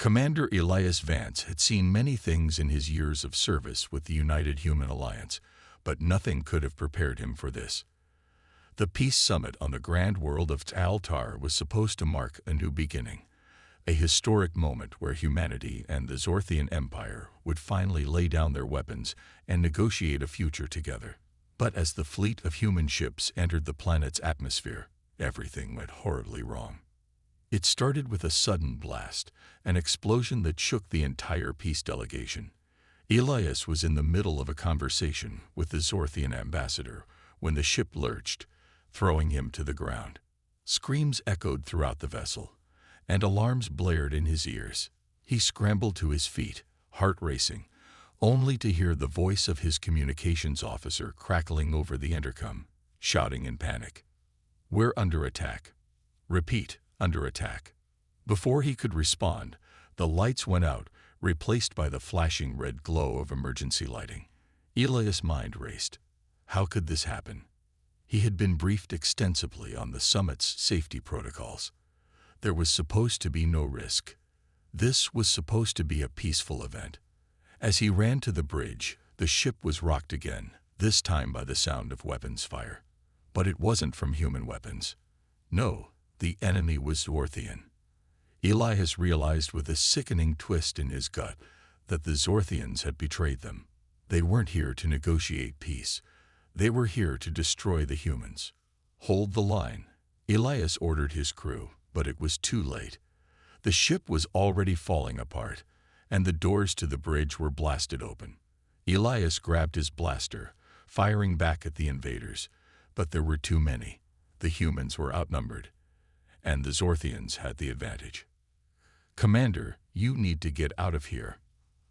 Commander Elias Vance had seen many things in his years of service with the United Human Alliance, but nothing could have prepared him for this. The Peace Summit on the grand world of Altar was supposed to mark a new beginning, a historic moment where humanity and the Zorthian Empire would finally lay down their weapons and negotiate a future together. But as the fleet of human ships entered the planet's atmosphere, everything went horribly wrong. It started with a sudden blast, an explosion that shook the entire peace delegation. Elias was in the middle of a conversation with the Zorthian ambassador when the ship lurched, throwing him to the ground. Screams echoed throughout the vessel, and alarms blared in his ears. He scrambled to his feet, heart racing, only to hear the voice of his communications officer crackling over the intercom, shouting in panic, "We're under attack. Repeat, under attack." Before he could respond, the lights went out, replaced by the flashing red glow of emergency lighting. Elias' mind raced. How could this happen? He had been briefed extensively on the summit's safety protocols. There was supposed to be no risk. This was supposed to be a peaceful event. As he ran to the bridge, the ship was rocked again, this time by the sound of weapons fire. But it wasn't from human weapons. No, the enemy was Zorthian. Elias realized with a sickening twist in his gut that the Zorthians had betrayed them. They weren't here to negotiate peace. They were here to destroy the humans. Hold the line. Elias ordered his crew, but it was too late. The ship was already falling apart, and the doors to the bridge were blasted open. Elias grabbed his blaster, firing back at the invaders, but there were too many. The humans were outnumbered, and the Zorthians had the advantage. "Commander, you need to get out of here."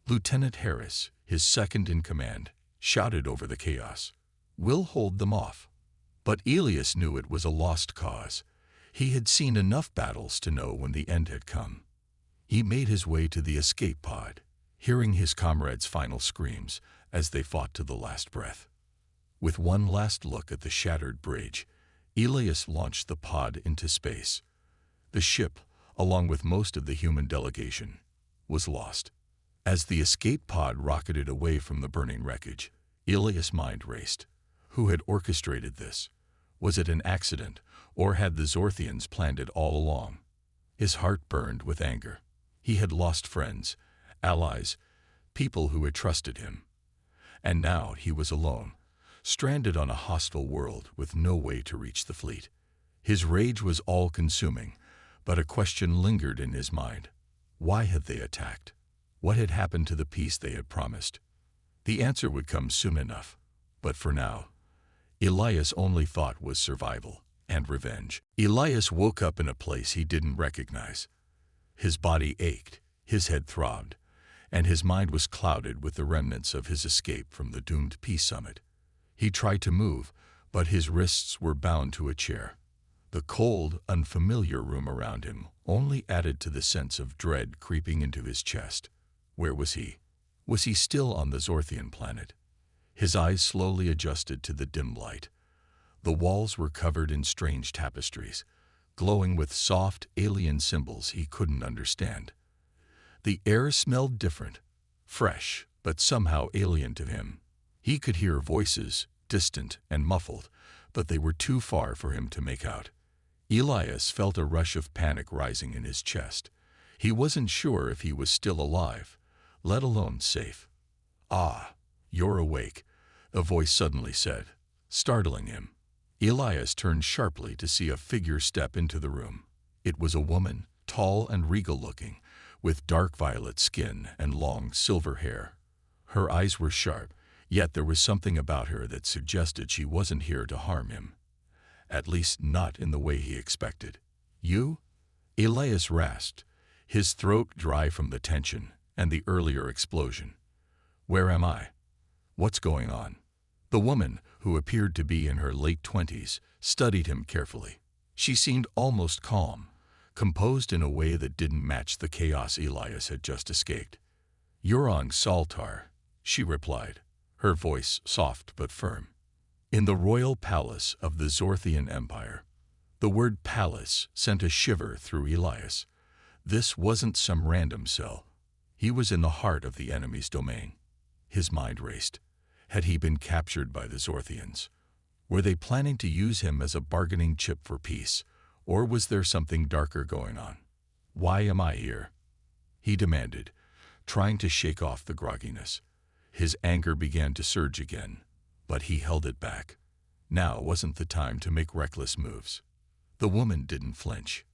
Lieutenant Harris, his second in command, shouted over the chaos. "We'll hold them off." But Elias knew it was a lost cause. He had seen enough battles to know when the end had come. He made his way to the escape pod, hearing his comrades' final screams as they fought to the last breath. With one last look at the shattered bridge, Elias launched the pod into space. The ship, along with most of the human delegation, was lost. As the escape pod rocketed away from the burning wreckage, Elias' mind raced. Who had orchestrated this? Was it an accident, or had the Zorthians planned it all along? His heart burned with anger. He had lost friends, allies, people who had trusted him. And now he was alone, stranded on a hostile world with no way to reach the fleet. His rage was all-consuming, but a question lingered in his mind. Why had they attacked? What had happened to the peace they had promised? The answer would come soon enough, but for now, Elias' only thought was survival and revenge. Elias woke up in a place he didn't recognize. His body ached, his head throbbed, and his mind was clouded with the remnants of his escape from the doomed peace summit. He tried to move, but his wrists were bound to a chair. The cold, unfamiliar room around him only added to the sense of dread creeping into his chest. Where was he? Was he still on the Zorthian planet? His eyes slowly adjusted to the dim light. The walls were covered in strange tapestries, glowing with soft, alien symbols he couldn't understand. The air smelled different, fresh, but somehow alien to him. He could hear voices, distant and muffled, but they were too far for him to make out. Elias felt a rush of panic rising in his chest. He wasn't sure if he was still alive, let alone safe. "Ah, you're awake," a voice suddenly said, startling him. Elias turned sharply to see a figure step into the room. It was a woman, tall and regal-looking, with dark violet skin and long silver hair. Her eyes were sharp, yet there was something about her that suggested she wasn't here to harm him. At least not in the way he expected. "You?" Elias rasped, his throat dry from the tension and the earlier explosion. "Where am I? What's going on?" The woman, who appeared to be in her late 20s, studied him carefully. She seemed almost calm, composed in a way that didn't match the chaos Elias had just escaped. "You're on Saltar," she replied, her voice soft but firm. "In the royal palace of the Zorthian Empire." The word palace sent a shiver through Elias. This wasn't some random cell. He was in the heart of the enemy's domain. His mind raced. Had he been captured by the Zorthians? Were they planning to use him as a bargaining chip for peace, or was there something darker going on? "Why am I here?" he demanded, trying to shake off the grogginess. His anger began to surge again, but he held it back. Now wasn't the time to make reckless moves. The woman didn't flinch.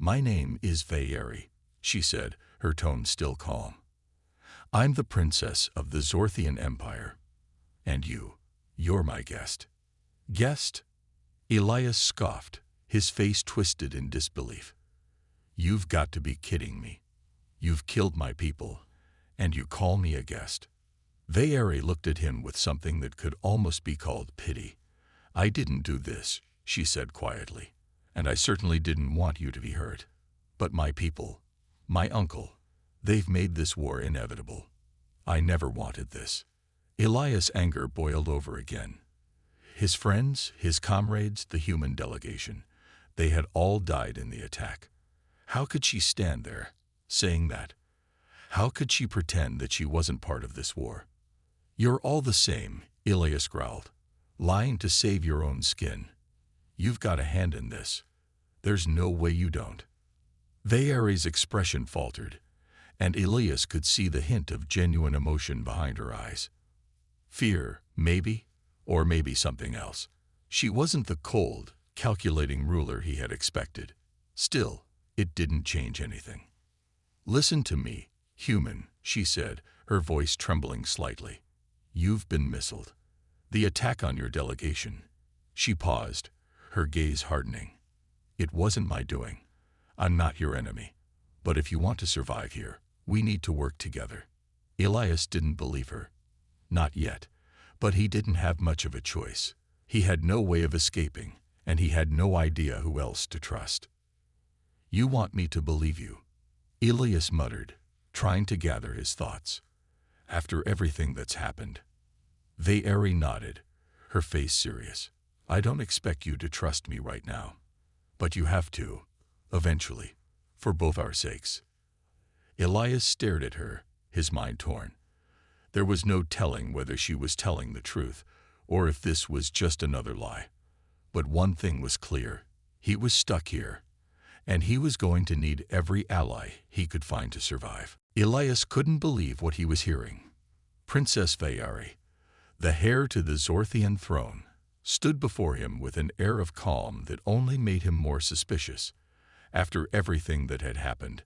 "My name is Vayeri," she said, her tone still calm. "I'm the princess of the Zorthian Empire. And you're my guest." "Guest?" Elias scoffed, his face twisted in disbelief. "You've got to be kidding me. You've killed my people, and you call me a guest." Vayeri looked at him with something that could almost be called pity. "I didn't do this," she said quietly, "and I certainly didn't want you to be hurt. But my people, my uncle, they've made this war inevitable. I never wanted this." Elias' anger boiled over again. His friends, his comrades, the human delegation, they had all died in the attack. How could she stand there, saying that? How could she pretend that she wasn't part of this war? "You're all the same," Elias growled, "lying to save your own skin. You've got a hand in this. There's no way you don't." Vayeri's expression faltered, and Elias could see the hint of genuine emotion behind her eyes. Fear, maybe, or maybe something else. She wasn't the cold, calculating ruler he had expected. Still, it didn't change anything. "Listen to me, human," she said, her voice trembling slightly. "You've been missiled. The attack on your delegation." She paused, her gaze hardening. "It wasn't my doing. I'm not your enemy. But if you want to survive here, we need to work together." Elias didn't believe her. Not yet. But he didn't have much of a choice. He had no way of escaping, and he had no idea who else to trust. "You want me to believe you," Elias muttered, trying to gather his thoughts. "After everything that's happened." Vayeri nodded, her face serious. "I don't expect you to trust me right now. But you have to, eventually, for both our sakes." Elias stared at her, his mind torn. There was no telling whether she was telling the truth, or if this was just another lie. But one thing was clear. He was stuck here, and he was going to need every ally he could find to survive. Elias couldn't believe what he was hearing. Princess Vayeri, the heir to the Zorthian throne, stood before him with an air of calm that only made him more suspicious. After everything that had happened,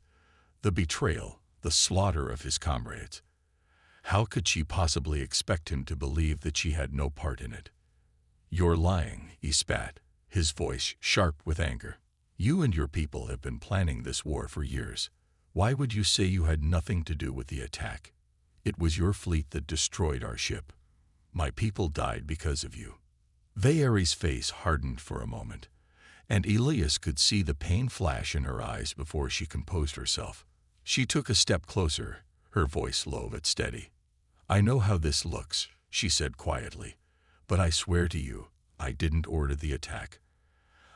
the betrayal, the slaughter of his comrades, how could she possibly expect him to believe that she had no part in it? "You're lying," he spat, his voice sharp with anger. "You and your people have been planning this war for years. Why would you say you had nothing to do with the attack? It was your fleet that destroyed our ship. My people died because of you." Vayeri's face hardened for a moment, and Elias could see the pain flash in her eyes before she composed herself. She took a step closer, her voice low but steady. "I know how this looks," she said quietly, "but I swear to you, I didn't order the attack.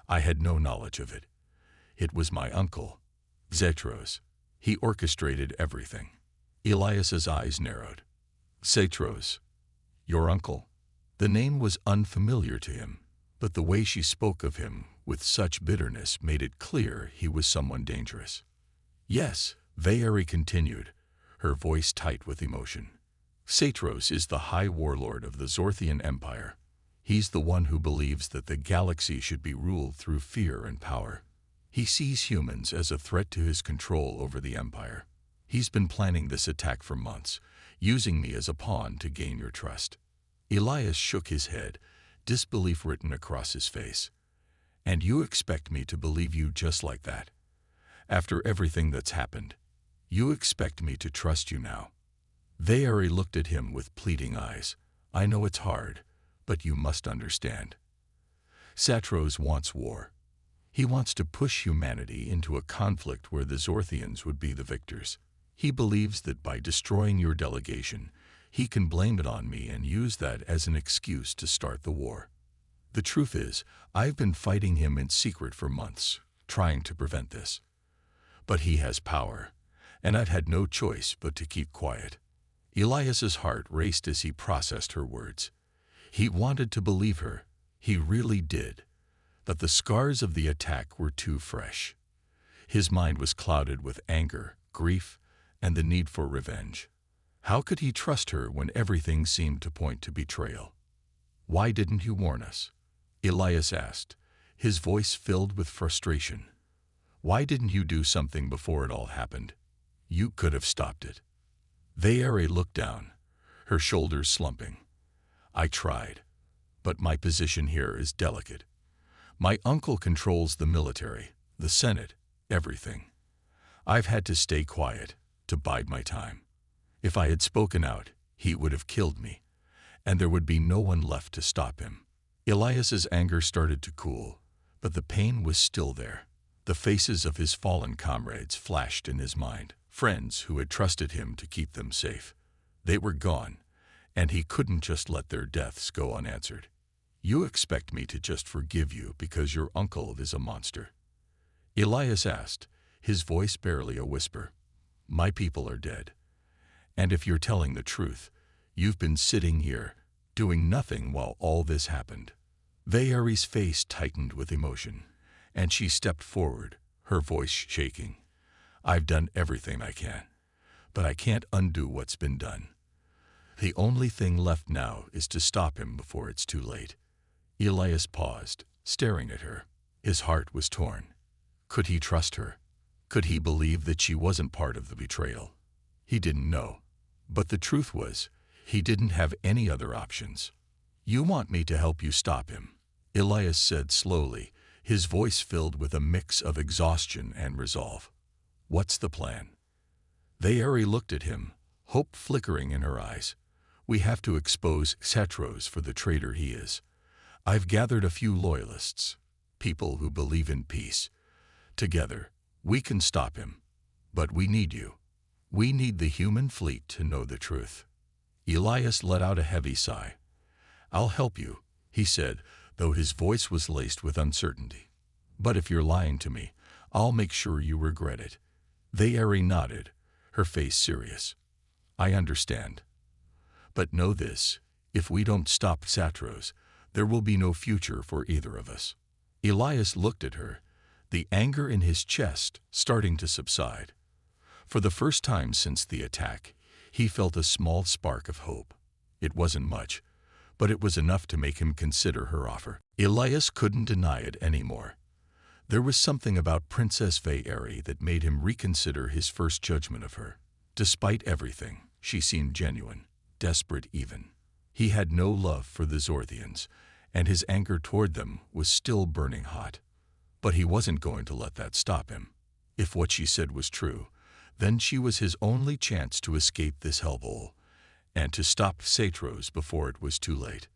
I had no knowledge of it. It was my uncle, Zetros. He orchestrated everything." Elias's eyes narrowed. "Zetros, your uncle?" The name was unfamiliar to him, but the way she spoke of him with such bitterness made it clear he was someone dangerous. "Yes," Vayeri continued, her voice tight with emotion. "Zetros is the high warlord of the Zorthian Empire. He's the one who believes that the galaxy should be ruled through fear and power. He sees humans as a threat to his control over the Empire. He's been planning this attack for months, using me as a pawn to gain your trust." Elias shook his head, disbelief written across his face. "And you expect me to believe you just like that? After everything that's happened, you expect me to trust you now?" Vayeri looked at him with pleading eyes. "I know it's hard, but you must understand. Zetros wants war. He wants to push humanity into a conflict where the Zorthians would be the victors. He believes that by destroying your delegation, he can blame it on me and use that as an excuse to start the war. The truth is, I've been fighting him in secret for months, trying to prevent this. But he has power, and I've had no choice but to keep quiet. Elias's heart raced as he processed her words. He wanted to believe her. He really did. But the scars of the attack were too fresh. His mind was clouded with anger, grief, and the need for revenge. How could he trust her when everything seemed to point to betrayal? "Why didn't you warn us?" Elias asked, his voice filled with frustration. "Why didn't you do something before it all happened? You could have stopped it." Vayeri looked down, her shoulders slumping. "I tried, but my position here is delicate. My uncle controls the military, the Senate, everything. I've had to stay quiet, to bide my time. If I had spoken out, he would have killed me, and there would be no one left to stop him." Elias's anger started to cool, but the pain was still there. The faces of his fallen comrades flashed in his mind, friends who had trusted him to keep them safe. They were gone, and he couldn't just let their deaths go unanswered. "You expect me to just forgive you because your uncle is a monster?" Elias asked, his voice barely a whisper. "My people are dead. And if you're telling the truth, you've been sitting here, doing nothing while all this happened." Vayeri's face tightened with emotion, and she stepped forward, her voice shaking. "I've done everything I can, but I can't undo what's been done. The only thing left now is to stop him before it's too late." Elias paused, staring at her. His heart was torn. Could he trust her? Could he believe that she wasn't part of the betrayal? He didn't know. But the truth was, he didn't have any other options. "You want me to help you stop him," Elias said slowly, his voice filled with a mix of exhaustion and resolve. "What's the plan?" Vayeri looked at him, hope flickering in her eyes. "We have to expose Setros for the traitor he is. I've gathered a few loyalists, people who believe in peace. Together, we can stop him. But we need you. We need the human fleet to know the truth." Elias let out a heavy sigh. "I'll help you," he said, though his voice was laced with uncertainty. "But if you're lying to me, I'll make sure you regret it." Vayeri nodded, her face serious. "I understand. But know this, if we don't stop Setros, there will be no future for either of us." Elias looked at her, the anger in his chest starting to subside. For the first time since the attack, he felt a small spark of hope. It wasn't much, but it was enough to make him consider her offer. Elias couldn't deny it anymore. There was something about Princess Vayeri that made him reconsider his first judgment of her. Despite everything, she seemed genuine, desperate even. He had no love for the Zorthians, and his anger toward them was still burning hot. But he wasn't going to let that stop him. If what she said was true, then she was his only chance to escape this hellhole, and to stop Setros before it was too late.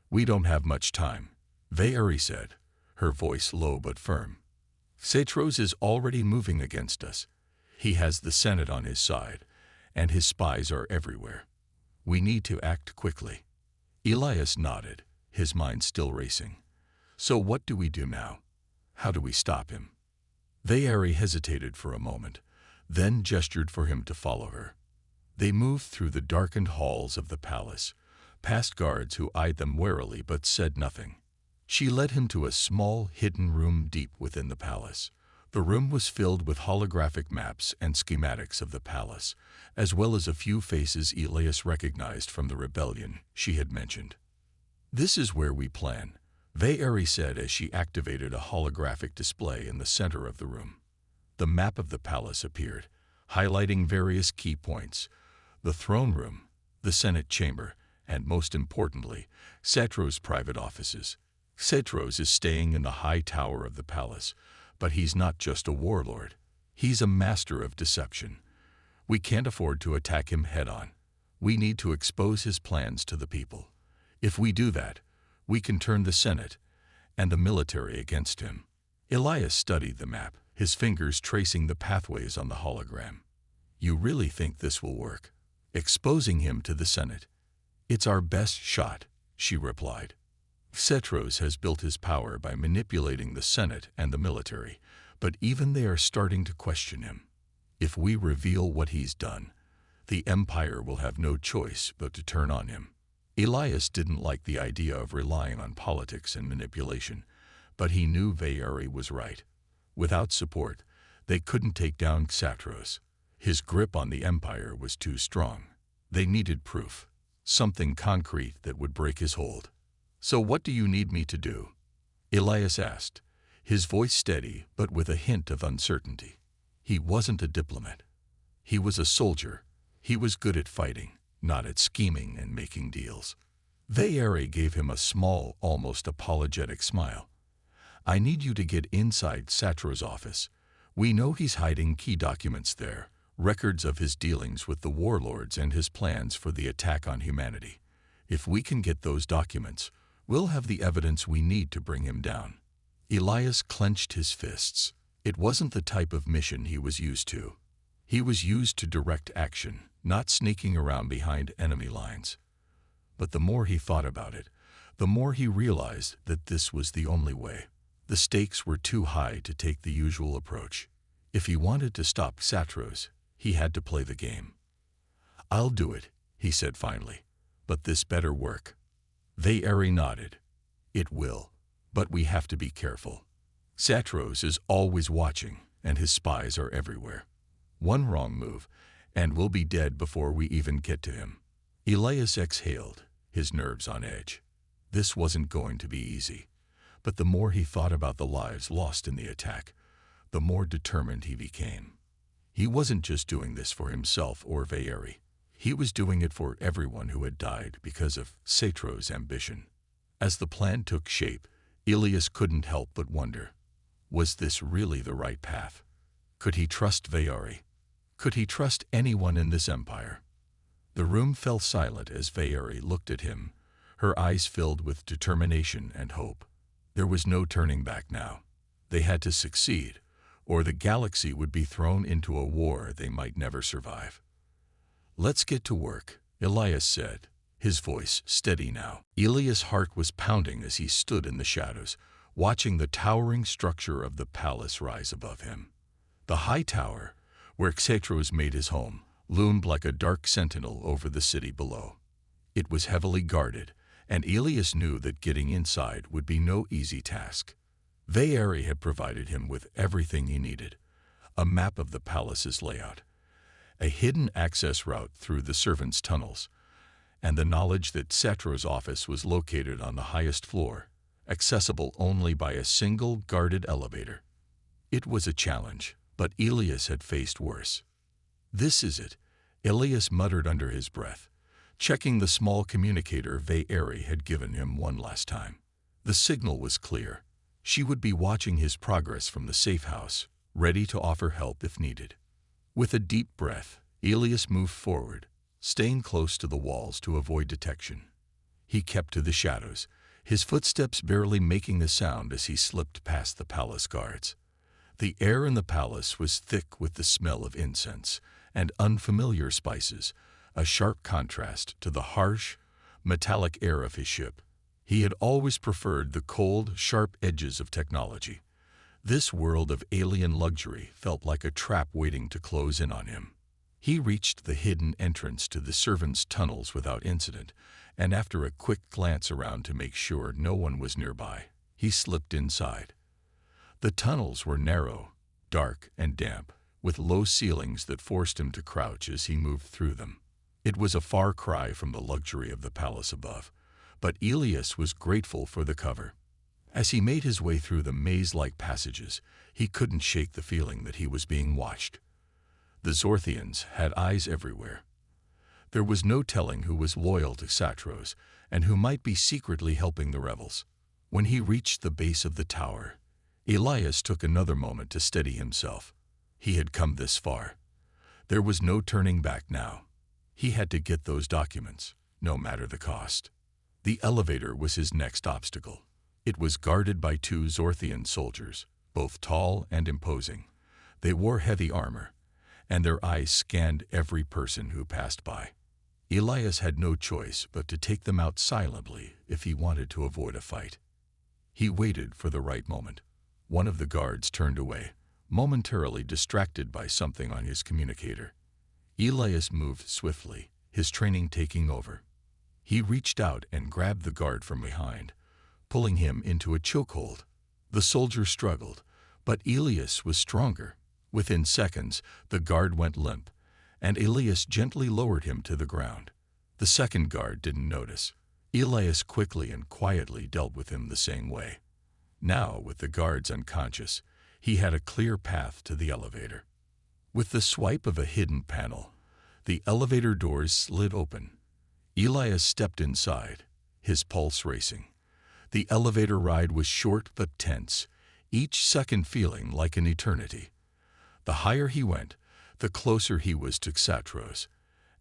"We don't have much time," Vayeri said, her voice low but firm. "Setros is already moving against us. He has the Senate on his side, and his spies are everywhere. We need to act quickly." Elias nodded, his mind still racing. "So what do we do now? How do we stop him?" Vayeri hesitated for a moment, then gestured for him to follow her. They moved through the darkened halls of the palace, past guards who eyed them warily but said nothing. She led him to a small, hidden room deep within the palace. The room was filled with holographic maps and schematics of the palace, as well as a few faces Elias recognized from the rebellion she had mentioned. "This is where we plan," Vayeri said as she activated a holographic display in the center of the room. The map of the palace appeared, highlighting various key points: the throne room, the Senate chamber, and most importantly, Setros' private offices. Setros is staying in the high tower of the palace, but he's not just a warlord. He's a master of deception. We can't afford to attack him head-on. We need to expose his plans to the people. If we do that, we can turn the Senate and the military against him." Elias studied the map, his fingers tracing the pathways on the hologram. "You really think this will work? Exposing him to the Senate?" "It's our best shot," she replied. "Setros has built his power by manipulating the Senate and the military, But even they are starting to question him. If we reveal what he's done, the Empire will have no choice but to turn on him. Elias didn't like the idea of relying on politics and manipulation, but he knew Veyeri was right. Without support, they couldn't take down Xatros. His grip on the Empire was too strong. They needed proof, something concrete that would break his hold. "So what do you need me to do?" Elias asked, his voice steady but with a hint of uncertainty. He wasn't a diplomat. He was a soldier. He was good at fighting, not at scheming and making deals. Veyeri gave him a small, almost apologetic smile. "I need you to get inside Xatros' office. We know he's hiding key documents there, records of his dealings with the warlords and his plans for the attack on humanity. If we can get those documents, we'll have the evidence we need to bring him down." Elias clenched his fists. It wasn't the type of mission he was used to. He was used to direct action, not sneaking around behind enemy lines. But the more he thought about it, the more he realized that this was the only way. The stakes were too high to take the usual approach. If he wanted to stop Xatros, he had to play the game. "I'll do it," he said finally, "but this better work." Veyeri nodded. "It will, but we have to be careful. Xatros is always watching, and his spies are everywhere. One wrong move, and we'll be dead before we even get to him." Elias exhaled, his nerves on edge. This wasn't going to be easy. But the more he thought about the lives lost in the attack, the more determined he became. He wasn't just doing this for himself or Veyeri. He was doing it for everyone who had died because of Xatros' ambition. As the plan took shape, Elias couldn't help but wonder, was this really the right path? Could he trust Veyeri? Could he trust anyone in this empire? The room fell silent as Veyeri looked at him, her eyes filled with determination and hope. There was no turning back now. They had to succeed, or the galaxy would be thrown into a war they might never survive. "Let's get to work," Elias said, his voice steady now. Elias' heart was pounding as he stood in the shadows, watching the towering structure of the palace rise above him. The high tower, where Xatros made his home, loomed like a dark sentinel over the city below. It was heavily guarded, and Elias knew that getting inside would be no easy task. Veyeri had provided him with everything he needed: a map of the palace's layout, a hidden access route through the servants' tunnels, and the knowledge that Xatros' office was located on the highest floor, accessible only by a single guarded elevator. It was a challenge, but Elias had faced worse. "This is it," Elias muttered under his breath, checking the small communicator Veyeri had given him one last time. The signal was clear. She would be watching his progress from the safe house, ready to offer help if needed. With a deep breath, Elias moved forward, staying close to the walls to avoid detection. He kept to the shadows, his footsteps barely making a sound as he slipped past the palace guards. The air in the palace was thick with the smell of incense and unfamiliar spices, a sharp contrast to the harsh, metallic air of his ship. He had always preferred the cold, sharp edges of technology. This world of alien luxury felt like a trap waiting to close in on him. He reached the hidden entrance to the servants' tunnels without incident, and after a quick glance around to make sure no one was nearby, he slipped inside. The tunnels were narrow, dark, and damp, with low ceilings that forced him to crouch as he moved through them. It was a far cry from the luxury of the palace above, but Elias was grateful for the cover. As he made his way through the maze-like passages, he couldn't shake the feeling that he was being watched. The Zorthians had eyes everywhere. There was no telling who was loyal to Xatros and who might be secretly helping the rebels. When he reached the base of the tower, Elias took another moment to steady himself. He had come this far. There was no turning back now. He had to get those documents, no matter the cost. The elevator was his next obstacle. It was guarded by two Zorthian soldiers, both tall and imposing. They wore heavy armor, and their eyes scanned every person who passed by. Elias had no choice but to take them out silently if he wanted to avoid a fight. He waited for the right moment. One of the guards turned away, momentarily distracted by something on his communicator. Elias moved swiftly, his training taking over. He reached out and grabbed the guard from behind, pulling him into a chokehold. The soldier struggled, but Elias was stronger. Within seconds, the guard went limp, and Elias gently lowered him to the ground. The second guard didn't notice. Elias quickly and quietly dealt with him the same way. Now, with the guards unconscious, he had a clear path to the elevator. With the swipe of a hidden panel, the elevator doors slid open. Elias stepped inside, his pulse racing. The elevator ride was short but tense, each second feeling like an eternity. The higher he went, the closer he was to Xatros,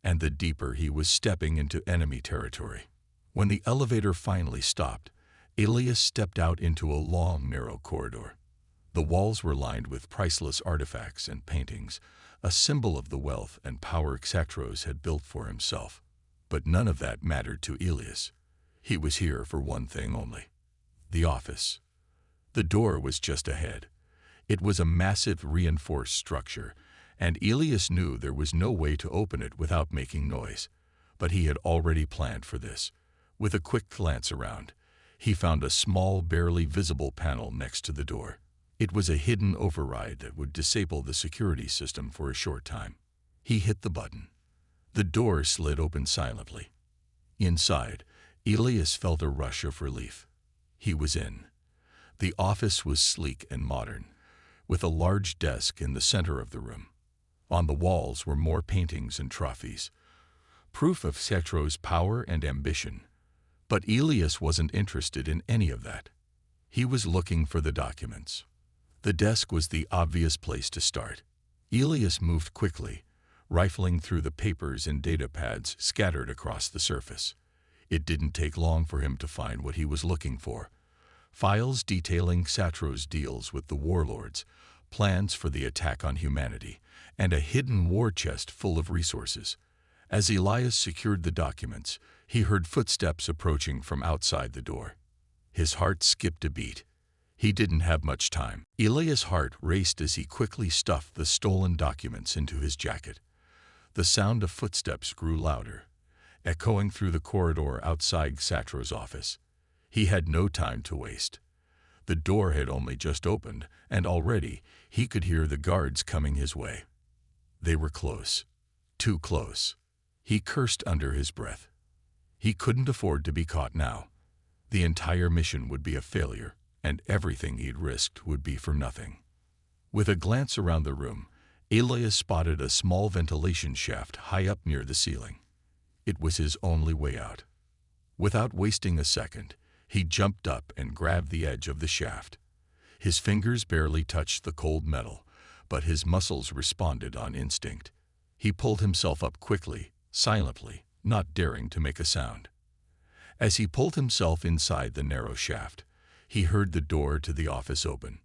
and the deeper he was stepping into enemy territory. When the elevator finally stopped, Elias stepped out into a long, narrow corridor. The walls were lined with priceless artifacts and paintings, a symbol of the wealth and power Xatros had built for himself. But none of that mattered to Elias. He was here for one thing only: the office. The door was just ahead. It was a massive reinforced structure, and Elias knew there was no way to open it without making noise. But he had already planned for this. With a quick glance around, he found a small, barely visible panel next to the door. It was a hidden override that would disable the security system for a short time. He hit the button. The door slid open silently. Inside, Elias felt a rush of relief. He was in. The office was sleek and modern, with a large desk in the center of the room. On the walls were more paintings and trophies, proof of Xatros' power and ambition. But Elias wasn't interested in any of that. He was looking for the documents. The desk was the obvious place to start. Elias moved quickly, rifling through the papers and data pads scattered across the surface. It didn't take long for him to find what he was looking for: files detailing Xatros' deals with the warlords, plans for the attack on humanity, and a hidden war chest full of resources. As Elias secured the documents, he heard footsteps approaching from outside the door. His heart skipped a beat. He didn't have much time. Elias' heart raced as he quickly stuffed the stolen documents into his jacket. The sound of footsteps grew louder, echoing through the corridor outside Xatros' office. He had no time to waste. The door had only just opened, and already he could hear the guards coming his way. They were close. Too close. He cursed under his breath. He couldn't afford to be caught now. The entire mission would be a failure, and everything he'd risked would be for nothing. With a glance around the room, Elias spotted a small ventilation shaft high up near the ceiling. It was his only way out. Without wasting a second, he jumped up and grabbed the edge of the shaft. His fingers barely touched the cold metal, but his muscles responded on instinct. He pulled himself up quickly, silently, not daring to make a sound. As he pulled himself inside the narrow shaft, he heard the door to the office open.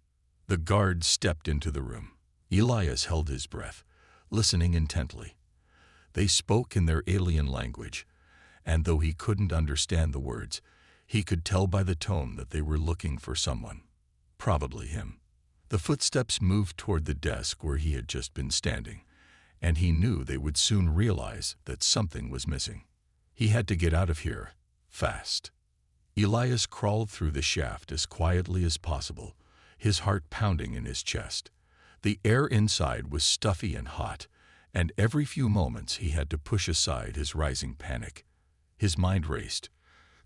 The guard stepped into the room. Elias held his breath, listening intently. They spoke in their alien language, and though he couldn't understand the words, he could tell by the tone that they were looking for someone. Probably him. The footsteps moved toward the desk where he had just been standing, and he knew they would soon realize that something was missing. He had to get out of here, fast. Elias crawled through the shaft as quietly as possible, his heart pounding in his chest. The air inside was stuffy and hot, and every few moments he had to push aside his rising panic. His mind raced,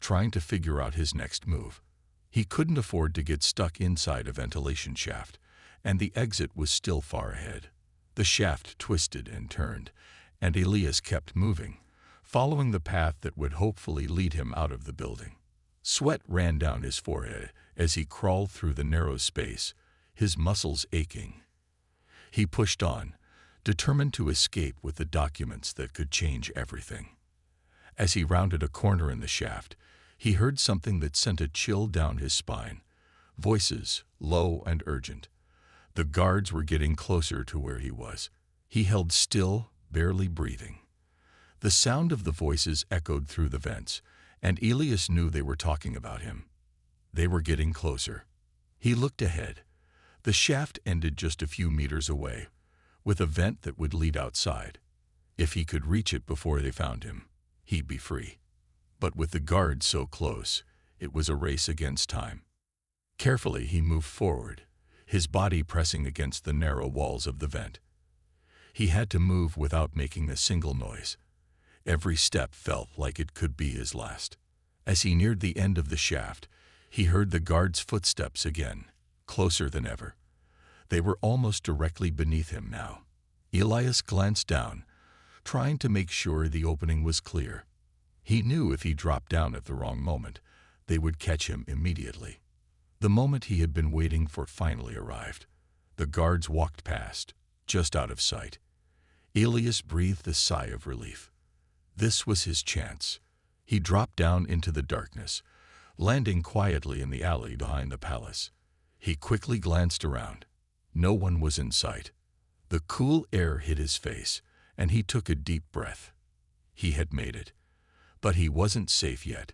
trying to figure out his next move. He couldn't afford to get stuck inside a ventilation shaft, and the exit was still far ahead. The shaft twisted and turned, and Elias kept moving, following the path that would hopefully lead him out of the building. Sweat ran down his forehead as he crawled through the narrow space, his muscles aching. He pushed on, determined to escape with the documents that could change everything. As he rounded a corner in the shaft, he heard something that sent a chill down his spine. Voices, low and urgent. The guards were getting closer to where he was. He held still, barely breathing. The sound of the voices echoed through the vents, and Elias knew they were talking about him. They were getting closer. He looked ahead. The shaft ended just a few meters away, with a vent that would lead outside. If he could reach it before they found him, he'd be free. But with the guards so close, it was a race against time. Carefully, he moved forward, his body pressing against the narrow walls of the vent. He had to move without making a single noise. Every step felt like it could be his last. As he neared the end of the shaft, he heard the guards' footsteps again, closer than ever. They were almost directly beneath him now. Elias glanced down, trying to make sure the opening was clear. He knew if he dropped down at the wrong moment, they would catch him immediately. The moment he had been waiting for finally arrived. The guards walked past, just out of sight. Elias breathed a sigh of relief. This was his chance. He dropped down into the darkness, landing quietly in the alley behind the palace. He quickly glanced around. No one was in sight. The cool air hit his face, and he took a deep breath. He had made it. But he wasn't safe yet.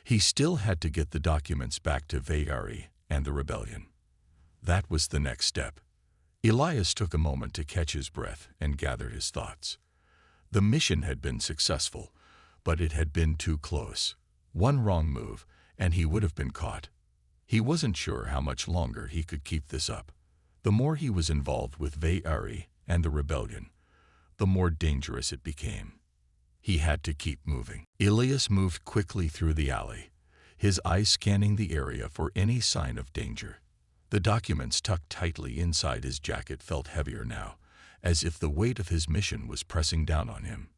He still had to get the documents back to Vayari and the rebellion. That was the next step. Elias took a moment to catch his breath and gather his thoughts. The mission had been successful, but it had been too close. One wrong move, and he would have been caught. He wasn't sure how much longer he could keep this up. The more he was involved with Vayari and the rebellion, the more dangerous it became. He had to keep moving. Elias moved quickly through the alley, his eyes scanning the area for any sign of danger. The documents tucked tightly inside his jacket felt heavier now, as if the weight of his mission was pressing down on him.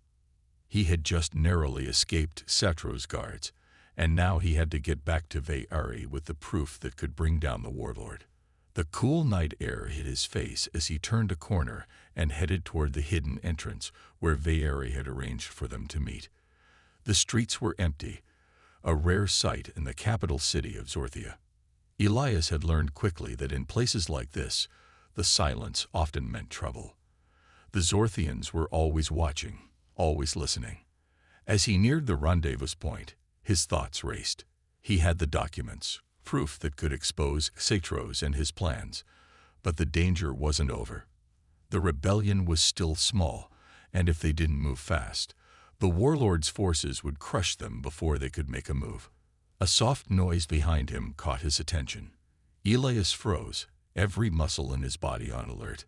He had just narrowly escaped Satro's guards, and now he had to get back to Vayari with the proof that could bring down the warlord. The cool night air hit his face as he turned a corner and headed toward the hidden entrance where Vayari had arranged for them to meet. The streets were empty, a rare sight in the capital city of Zorthia. Elias had learned quickly that in places like this, the silence often meant trouble. The Zorthians were always watching, always listening. As he neared the rendezvous point, his thoughts raced. He had the documents, proof that could expose Satros and his plans, but the danger wasn't over. The rebellion was still small, and if they didn't move fast, the warlord's forces would crush them before they could make a move. A soft noise behind him caught his attention. Elias froze, every muscle in his body on alert.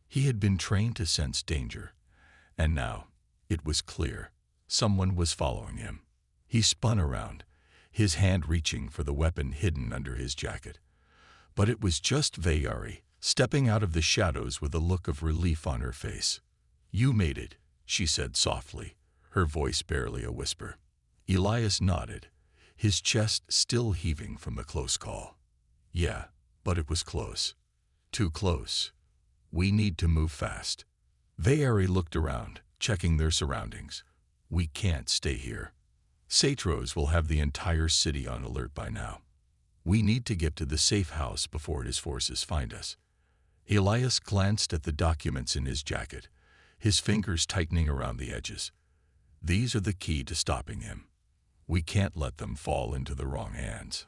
He had been trained to sense danger, and now it was clear someone was following him. He spun around, his hand reaching for the weapon hidden under his jacket. But it was just Vayari, stepping out of the shadows with a look of relief on her face. "You made it," she said softly, her voice barely a whisper. Elias nodded, his chest still heaving from the close call. "Yeah, but it was close. Too close. We need to move fast." Vayari looked around, checking their surroundings. "We can't stay here. Satros will have the entire city on alert by now. We need to get to the safe house before his forces find us." Elias glanced at the documents in his jacket, his fingers tightening around the edges. "These are the key to stopping him. We can't let them fall into the wrong hands."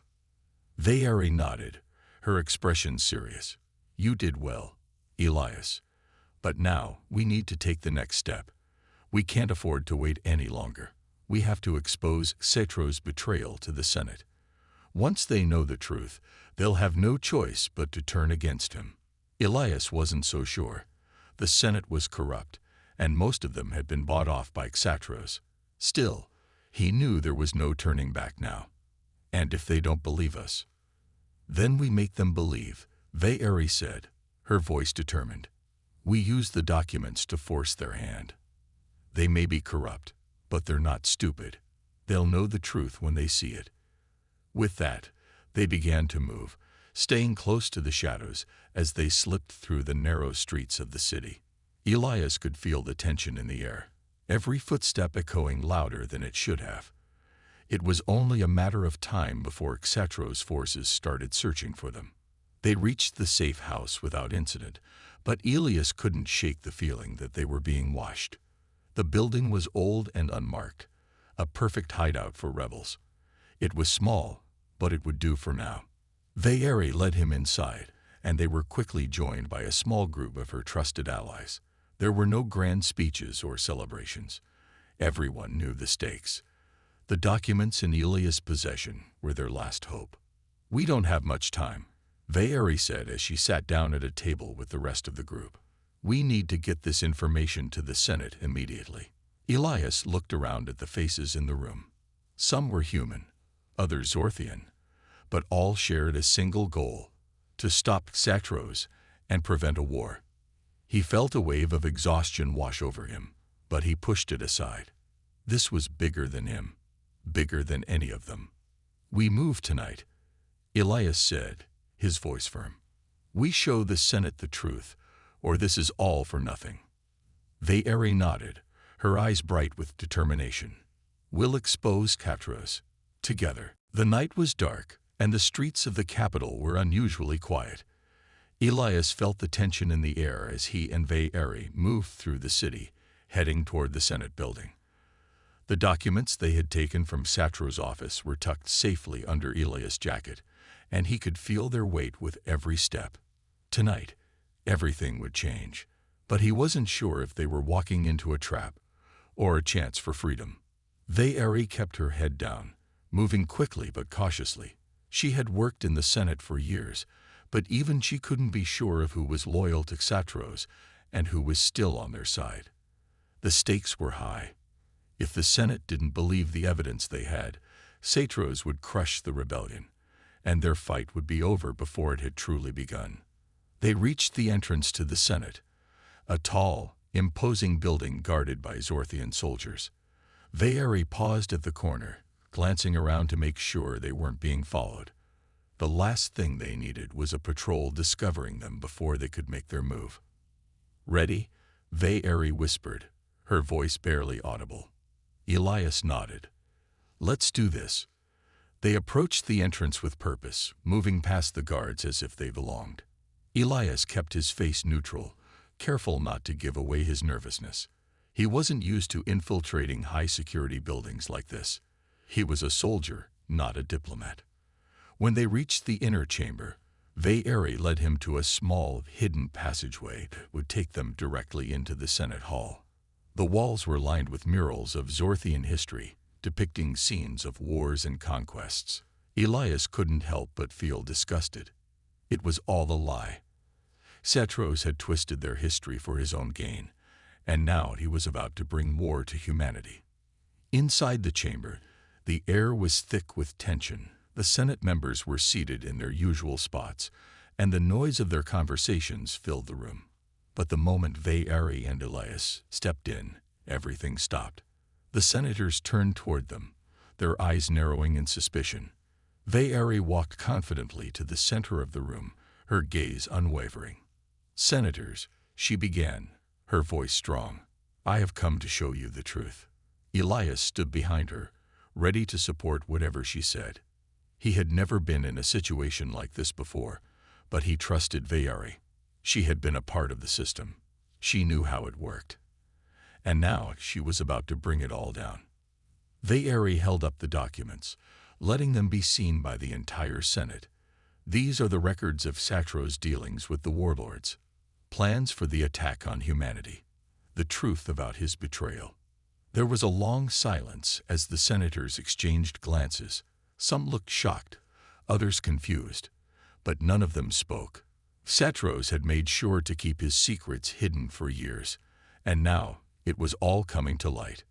Vayari nodded, her expression serious. "You did well, Elias. But now we need to take the next step. We can't afford to wait any longer. We have to expose Satro's betrayal to the Senate. Once they know the truth, they'll have no choice but to turn against him." Elias wasn't so sure. The Senate was corrupt, and most of them had been bought off by Xatros. Still, he knew there was no turning back now. "And if they don't believe us?" "Then we make them believe," Vayari said, her voice determined. "We use the documents to force their hand. They may be corrupt, but they're not stupid. They'll know the truth when they see it." With that, they began to move, staying close to the shadows as they slipped through the narrow streets of the city. Elias could feel the tension in the air, every footstep echoing louder than it should have. It was only a matter of time before Xatros' forces started searching for them. They reached the safe house without incident, but Elias couldn't shake the feeling that they were being watched. The building was old and unmarked, a perfect hideout for rebels. It was small, but it would do for now. Vayari led him inside, and they were quickly joined by a small group of her trusted allies. There were no grand speeches or celebrations. Everyone knew the stakes. The documents in Elias' possession were their last hope. "We don't have much time," Vayeri said as she sat down at a table with the rest of the group. "We need to get this information to the Senate immediately." Elias looked around at the faces in the room. Some were human, others Zorthian, but all shared a single goal: to stop Xatros and prevent a war. He felt a wave of exhaustion wash over him, but he pushed it aside. This was bigger than him, bigger than any of them. "We move tonight," Elias said, his voice firm. "We show the Senate the truth, or this is all for nothing." Vayeri nodded, her eyes bright with determination. "We'll expose Xatros together." The night was dark, and the streets of the capital were unusually quiet. Elias felt the tension in the air as he and Vayeri moved through the city, heading toward the Senate building. The documents they had taken from Xatros' office were tucked safely under Elias' jacket, and he could feel their weight with every step. Tonight, everything would change, but he wasn't sure if they were walking into a trap or a chance for freedom. Vayeri kept her head down, moving quickly but cautiously. She had worked in the Senate for years, but even she couldn't be sure of who was loyal to Xatros and who was still on their side. The stakes were high. If the Senate didn't believe the evidence they had, Xatros would crush the rebellion, and their fight would be over before it had truly begun. They reached the entrance to the Senate, a tall, imposing building guarded by Zorthian soldiers. Vayeri paused at the corner, glancing around to make sure they weren't being followed. The last thing they needed was a patrol discovering them before they could make their move. "Ready?" Vayeri whispered, her voice barely audible. Elias nodded. "Let's do this." They approached the entrance with purpose, moving past the guards as if they belonged. Elias kept his face neutral, careful not to give away his nervousness. He wasn't used to infiltrating high-security buildings like this. He was a soldier, not a diplomat. When they reached the inner chamber, Vayeri led him to a small, hidden passageway that would take them directly into the Senate hall. The walls were lined with murals of Zorthian history, depicting scenes of wars and conquests. Elias couldn't help but feel disgusted. It was all a lie. Xatros had twisted their history for his own gain, and now he was about to bring war to humanity. Inside the chamber, the air was thick with tension. The Senate members were seated in their usual spots, and the noise of their conversations filled the room. But the moment Vayeri and Elias stepped in, everything stopped. The senators turned toward them, their eyes narrowing in suspicion. Vayeri walked confidently to the center of the room, her gaze unwavering. "Senators," she began, her voice strong, "I have come to show you the truth." Elias stood behind her, ready to support whatever she said. He had never been in a situation like this before, but he trusted Vayeri. She had been a part of the system. She knew how it worked. And now she was about to bring it all down. Vayeri held up the documents, letting them be seen by the entire Senate. "These are the records of Xatros' dealings with the warlords, plans for the attack on humanity, the truth about his betrayal." There was a long silence as the senators exchanged glances. Some looked shocked, others confused, but none of them spoke. Xatros had made sure to keep his secrets hidden for years, and now it was all coming to light.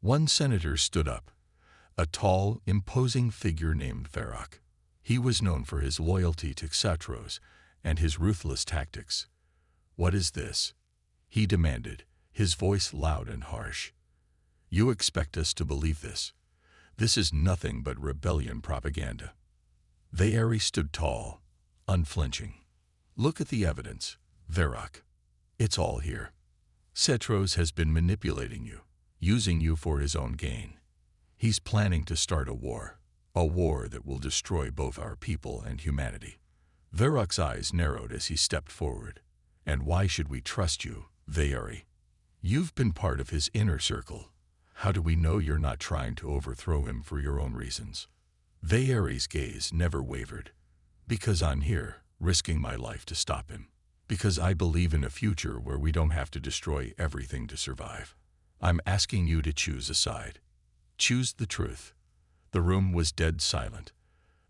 One senator stood up, a tall, imposing figure named Varrock. He was known for his loyalty to Xatros and his ruthless tactics. "What is this?" he demanded, his voice loud and harsh. "You expect us to believe this? This is nothing but rebellion propaganda." Vayeri stood tall, unflinching. "Look at the evidence, Varrock. It's all here. Xatros has been manipulating you, using you for his own gain. He's planning to start a war that will destroy both our people and humanity." Varrock's eyes narrowed as he stepped forward. "And why should we trust you, Vayeri? You've been part of his inner circle. How do we know you're not trying to overthrow him for your own reasons?" Vayeri's gaze never wavered. "Because I'm here," risking my life to stop him. Because I believe in a future where we don't have to destroy everything to survive. I'm asking you to choose a side. Choose the truth." The room was dead silent.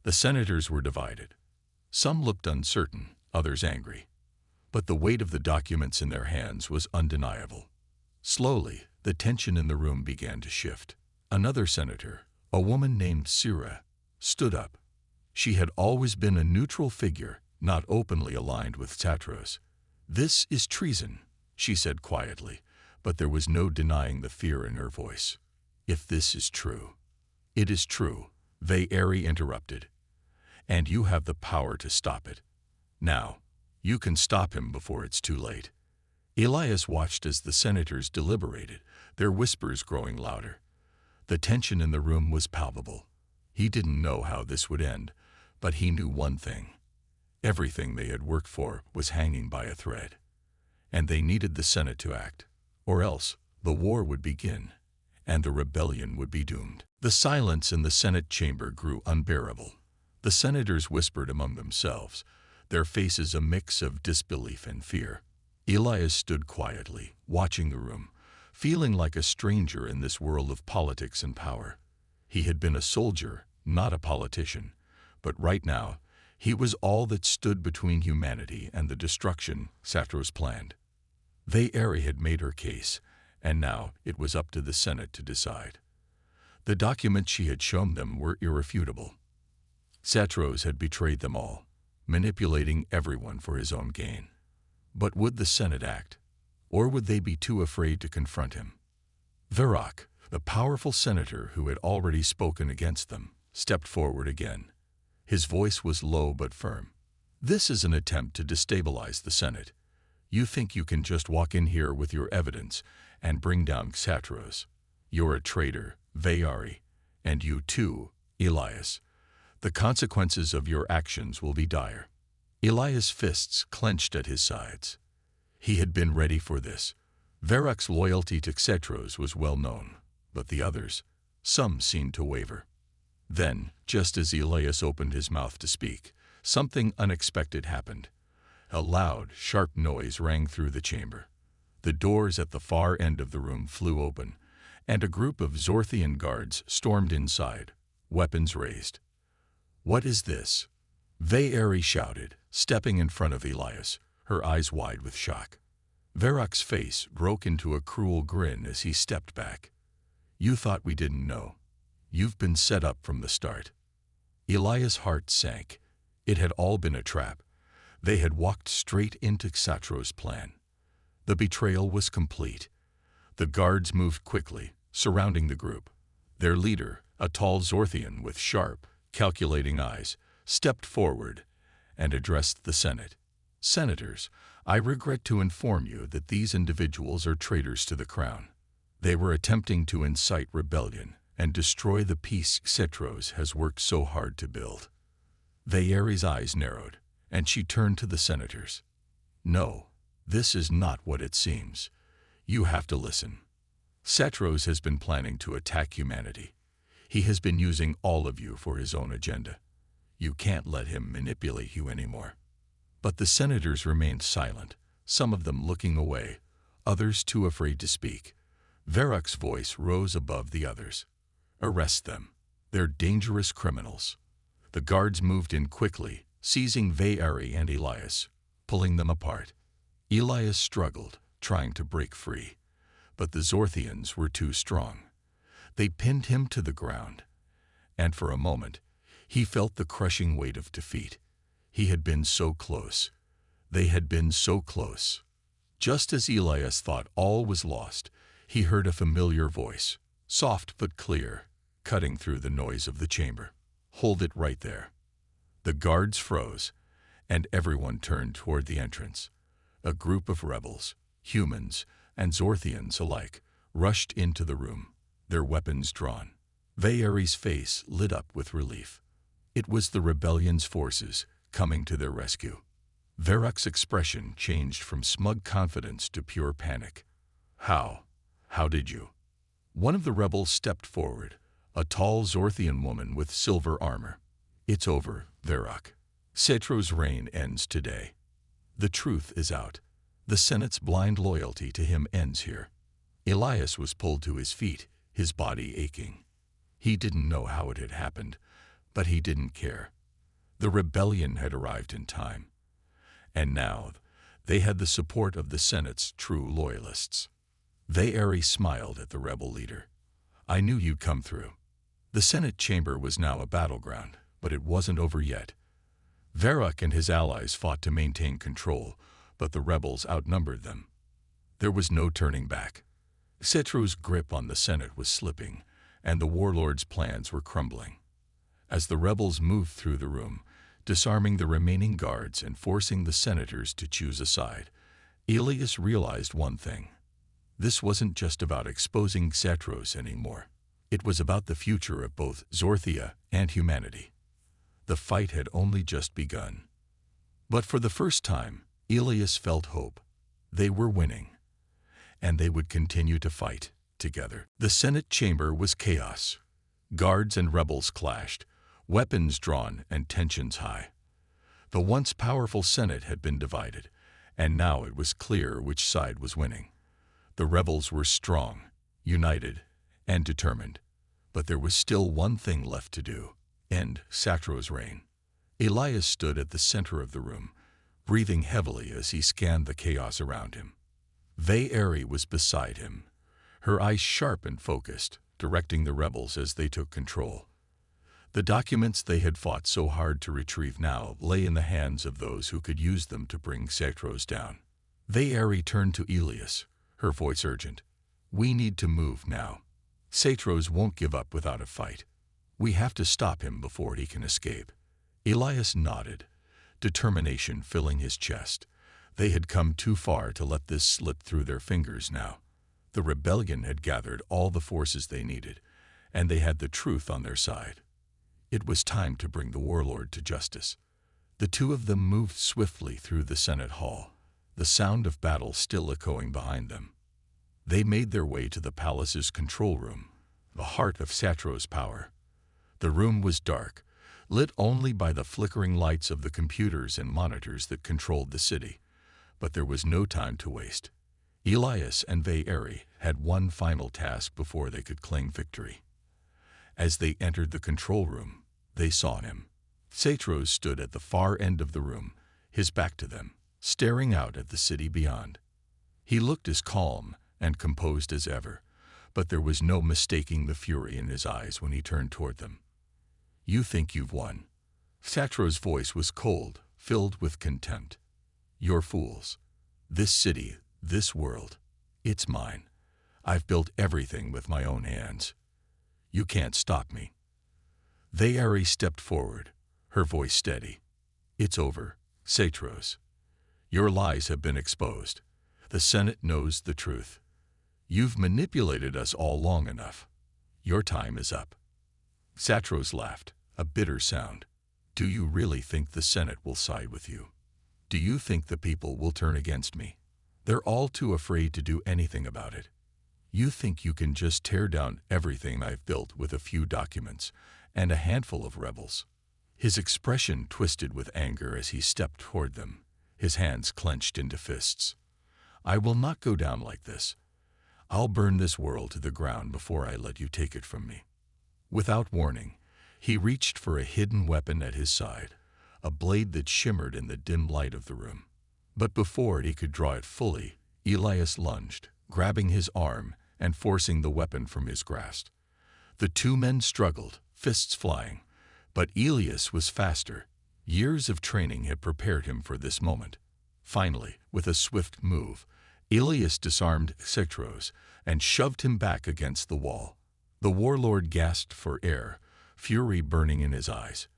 The senators were divided. Some looked uncertain, others angry. But the weight of the documents in their hands was undeniable. Slowly, the tension in the room began to shift. Another senator, a woman named Sira, stood up. She had always been a neutral figure, not openly aligned with Tatros. "This is treason," she said quietly, but there was no denying the fear in her voice. "If this is true." "It is true," Ve'eri interrupted. "And you have the power to stop it. Now, you can stop him before it's too late." Elias watched as the senators deliberated, their whispers growing louder. The tension in the room was palpable. He didn't know how this would end, but he knew one thing. Everything they had worked for was hanging by a thread. And they needed the Senate to act, or else the war would begin, and the rebellion would be doomed. The silence in the Senate chamber grew unbearable. The senators whispered among themselves, their faces a mix of disbelief and fear. Elias stood quietly, watching the room, feeling like a stranger in this world of politics and power. He had been a soldier, not a politician, but right now, he was all that stood between humanity and the destruction Satros planned. Ve'eri had made her case, and now it was up to the Senate to decide. The documents she had shown them were irrefutable. Satros had betrayed them all, manipulating everyone for his own gain. But would the Senate act, or would they be too afraid to confront him? Verok, the powerful senator who had already spoken against them, stepped forward again. His voice was low but firm. "This is an attempt to destabilize the Senate. You think you can just walk in here with your evidence and bring down Satros. You're a traitor, Ve'eri, and you too, Elias. The consequences of your actions will be dire." Elias' fists clenched at his sides. He had been ready for this. Verok's loyalty to Satros was well known, but the others, some seemed to waver. Then, just as Elias opened his mouth to speak, something unexpected happened. A loud, sharp noise rang through the chamber. The doors at the far end of the room flew open, and a group of Zorthian guards stormed inside, weapons raised. "What is this?" Ve'eri shouted, stepping in front of Elias, her eyes wide with shock. Verok's face broke into a cruel grin as he stepped back. "You thought we didn't know. You've been set up from the start." Elias' heart sank. It had all been a trap. They had walked straight into Satros' plan. The betrayal was complete. The guards moved quickly, surrounding the group. Their leader, a tall Zorthian with sharp, calculating eyes, stepped forward and addressed the Senate. "Senators, I regret to inform you that these individuals are traitors to the crown. They were attempting to incite rebellion and destroy the peace Satros has worked so hard to build." Ve'eri's eyes narrowed, and she turned to the senators. "No, this is not what it seems. You have to listen. Satros has been planning to attack humanity. He has been using all of you for his own agenda. You can't let him manipulate you anymore." But the senators remained silent, some of them looking away, others too afraid to speak. Verok's voice rose above the others. "Arrest them. They're dangerous criminals." The guards moved in quickly, seizing Ve'eri and Elias, pulling them apart. Elias struggled, trying to break free, but the Zorthians were too strong. They pinned him to the ground, and for a moment, he felt the crushing weight of defeat. He had been so close. They had been so close. Just as Elias thought all was lost, he heard a familiar voice, soft but clear, cutting through the noise of the chamber. "Hold it right there." The guards froze, and everyone turned toward the entrance. A group of rebels, humans and Zorthians alike, rushed into the room, their weapons drawn. Ve'eri's face lit up with relief. It was the rebellion's forces coming to their rescue. Verok's expression changed from smug confidence to pure panic. How did you?" One of the rebels stepped forward, a tall Zorthian woman with silver armor. "It's over, Verok. Cetro's reign ends today. The truth is out. The Senate's blind loyalty to him ends here. Elias was pulled to his feet, his body aching. He didn't know how it had happened, but he didn't care. The rebellion had arrived in time. And now, they had the support of the Senate's true loyalists. Vayeri smiled at the rebel leader. I knew you'd come through. The Senate chamber was now a battleground, but it wasn't over yet. Varrock and his allies fought to maintain control, but the rebels outnumbered them. There was no turning back. Cetro's grip on the Senate was slipping, and the warlord's plans were crumbling. As the rebels moved through the room, disarming the remaining guards and forcing the senators to choose a side, Elias realized one thing. This wasn't just about exposing Cetros anymore. It was about the future of both Zorthia and humanity. The fight had only just begun. But for the first time, Elias felt hope. They were winning. And they would continue to fight together. The Senate chamber was chaos. Guards and rebels clashed, weapons drawn and tensions high. The once powerful Senate had been divided, and now it was clear which side was winning. The rebels were strong, united, and determined. But there was still one thing left to do: end Cetro's reign. Elias stood at the center of the room, breathing heavily as he scanned the chaos around him. Vayeri was beside him, her eyes sharp and focused, directing the rebels as they took control. The documents they had fought so hard to retrieve now lay in the hands of those who could use them to bring Cetros down. Vayeri turned to Elias, her voice urgent. We need to move now. Cetros won't give up without a fight. We have to stop him before he can escape. Elias nodded, determination filling his chest. They had come too far to let this slip through their fingers now. The rebellion had gathered all the forces they needed, and they had the truth on their side. It was time to bring the warlord to justice. The two of them moved swiftly through the Senate hall, the sound of battle still echoing behind them. They made their way to the palace's control room, the heart of Cetro's power. The room was dark, lit only by the flickering lights of the computers and monitors that controlled the city. But there was no time to waste. Elias and Vayeri had one final task before they could claim victory. As they entered the control room, they saw him. Cetros stood at the far end of the room, his back to them, staring out at the city beyond. He looked as calm and composed as ever, but there was no mistaking the fury in his eyes when he turned toward them. You think you've won. Cetro's voice was cold, filled with contempt. You're fools. This city, this world, it's mine. I've built everything with my own hands. You can't stop me. Vayeri stepped forward, her voice steady. It's over, Cetros. Your lies have been exposed. The Senate knows the truth. You've manipulated us all long enough. Your time is up. Cetros laughed, a bitter sound. Do you really think the Senate will side with you? Do you think the people will turn against me? They're all too afraid to do anything about it. You think you can just tear down everything I've built with a few documents and a handful of rebels? His expression twisted with anger as he stepped toward them, his hands clenched into fists. I will not go down like this. I'll burn this world to the ground before I let you take it from me. Without warning, he reached for a hidden weapon at his side, a blade that shimmered in the dim light of the room. But before he could draw it fully, Elias lunged, grabbing his arm and forcing the weapon from his grasp. The two men struggled, fists flying, but Elias was faster. Years of training had prepared him for this moment. Finally, with a swift move, Elias disarmed Cetros and shoved him back against the wall. The warlord gasped for air, fury burning in his eyes.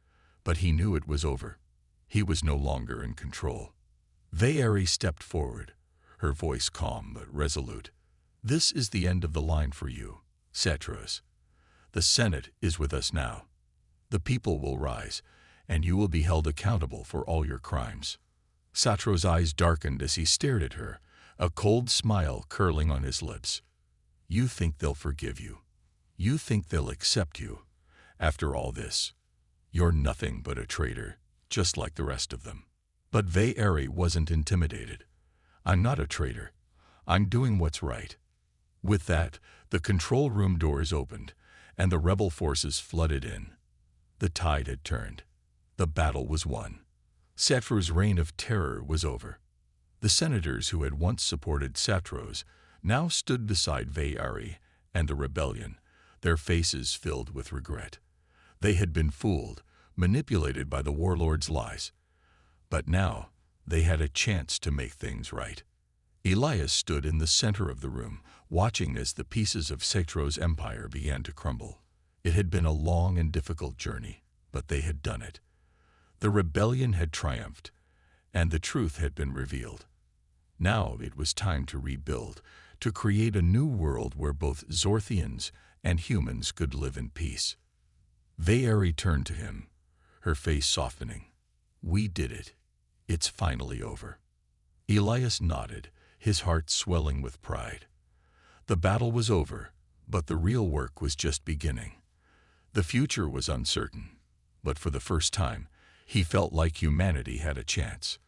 But he knew it was over. He was no longer in control. Vayeri stepped forward, her voice calm but resolute. This is the end of the line for you, Cetros. The Senate is with us now. The people will rise, and you will be held accountable for all your crimes. Cetro's eyes darkened as he stared at her, a cold smile curling on his lips. You think they'll forgive you. You think they'll accept you. After all this, you're nothing but a traitor. just like the rest of them. But Ve'eri wasn't intimidated. "I'm not a traitor. I'm doing what's right." With that, the control room doors opened, and the rebel forces flooded in. The tide had turned. The battle was won. Satro's reign of terror was over. The senators who had once supported Satros now stood beside Ve'eri and the rebellion, their faces filled with regret. They had been fooled, manipulated by the warlord's lies. But now they had a chance to make things right. Elias stood in the center of the room, watching as the pieces of Satro's empire began to crumble. It had been a long and difficult journey, but they had done it. The rebellion had triumphed, and the truth had been revealed. Now it was time to rebuild, to create a new world where both Zorthians and humans could live in peace. Ve'eri turned to him, her face softening. "We did it. It's finally over." Elias nodded, his heart swelling with pride. The battle was over, but the real work was just beginning. The future was uncertain, but for the first time, he felt like humanity had a chance.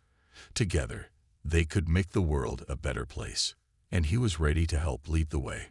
Together, they could make the world a better place, and he was ready to help lead the way.